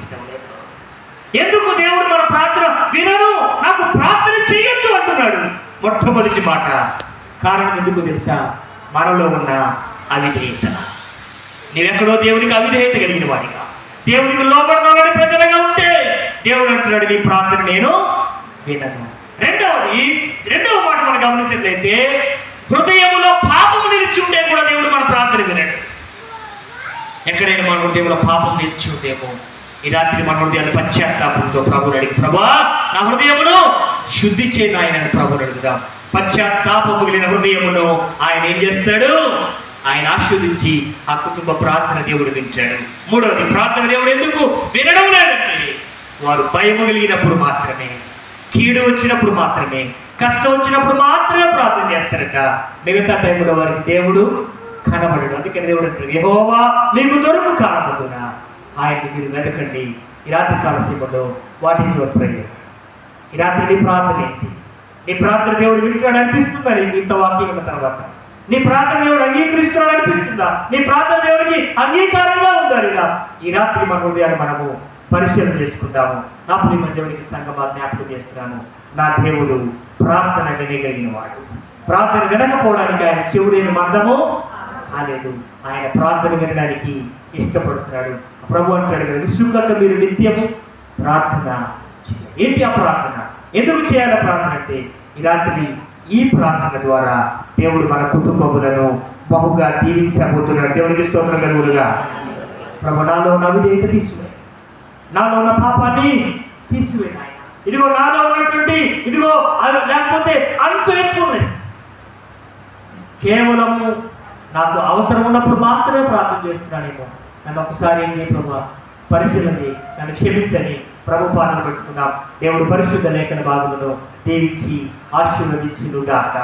ఇష్టం లేదు. ఎందుకు దేవుడు మన ప్రార్థన వినను, నాకు ప్రార్థన చేయొద్దు అంటున్నాడు? మొట్టమొదటి మాట కారణం ఎందుకు తెలుసా? మనలో ఉన్న అవిధేయత. నీవెక్కడో దేవునికి అవిధేయత కలిగిన వాడిగా, దేవునికి లోబడిన ప్రజలుగా ఉంటే దేవుడు అంటున్నాడు నీ ప్రార్థన నేను వినను. రెండవ మాట మనం గమనించినట్లయితే, హృదయంలో పాపము నిలిచి ఉంటే కూడా దేవుడు మన ప్రార్థన వినడు. ఎక్కడైనా మన హృదయంలో పాపం నిలిచి ఉంటేమో ఈ రాత్రి మన హృదయాన్ని పశ్చాత్తాపంతో ప్రభుని అడిగి, ప్రభా నా హృదయమును శుద్ధి చేయను ఆయన ప్రభుని అడుగుదాం. పశ్చాత్తాపం మిగిలిన హృదయమును ఆయన ఏం చేస్తాడు? ఆయన ఆశీర్వదించి ఆ కుటుంబ ప్రార్థన దేవుడు వింటాడు. మూడవది, ప్రార్థన దేవుడు ఎందుకు వినడం లేదంటే వారు భయము కలిగినప్పుడు మాత్రమే, కీడు వచ్చినప్పుడు మాత్రమే, కష్టం వచ్చినప్పుడు మాత్రమే ప్రార్థన చేస్తారట. మిగతా టైంలో వారికి దేవుడు కనబడడు. అందుకని దేవుడు అంటాడు, యెహోవా మీకు దొరుకు కారణమున ఆయన్ని మీరు వెతకండి. ఈ రాత్రి కాల సమయంలో వాట్ ఈస్ యువర్ ప్రేయర్? ఈ రాత్రి నీ ప్రార్థన ఏంటి? నీ ప్రార్థన దేవుడు వింటాడు అనిపిస్తుందా? నీకు ఇంత వాక్యం ఉన్న తర్వాత నీ ప్రార్థన దేవుడు అంగీకరిస్తున్నాడు అనిపిస్తుందా? నీ ప్రార్థన దేవుడికి అంగీకారంగా ఉండాలి. ఈ రాత్రి మన హృదయాన్ని మనము పరిశీలన చేసుకుందాము. నా ప్రియమైన దేవునికి సంగమా జ్ఞాపకం చేస్తున్నాను, నా దేవుడు ప్రార్థన వినగలిగిన వాడు. ప్రార్థన వినకపోవడానికి ఆయన చెవుడైన మందము కాలేదు. ఆయన ప్రార్థన వినడానికి ఇష్టపడుతున్నాడు. ప్రభు అంటాడు కదా, విసుగక మీరు నిత్యము ప్రార్థన చేయాలి. ఏంటి ఆ ప్రార్థన? ఎందుకు చేయాలి ప్రార్థన అంటే, ఈ రాత్రి ఈ ప్రార్థన ద్వారా దేవుడు మన కుటుంబములను బహుగా దీవించబోతున్నాడు. దేవునికి స్తోత్రం కలుగునుగా. ప్రభు నాలో ఉన్న అవిధేయత తీసివేయి, నాలో ఉన్న పాపాన్ని తీసివేయి ఆయన. ఇదిగో నాలో ఉన్నటువంటి ఇదిగో లేకపోతే అన్ఫెయిత్ఫుల్నెస్, కేవలము నాకు అవసరం ఉన్నప్పుడు మాత్రమే ప్రార్థన చేస్తున్నానేమో. నన్ను ఒకసారి ఏం చేయ ప్రభు, పరిశీలన చేయి, నన్ను క్షమించని ప్రభు పాటలు పెట్టుకుందాం. దేవుడు పరిశుద్ధ లేఖన భాగములను దీవించి ఆశీర్వదించునుగాక.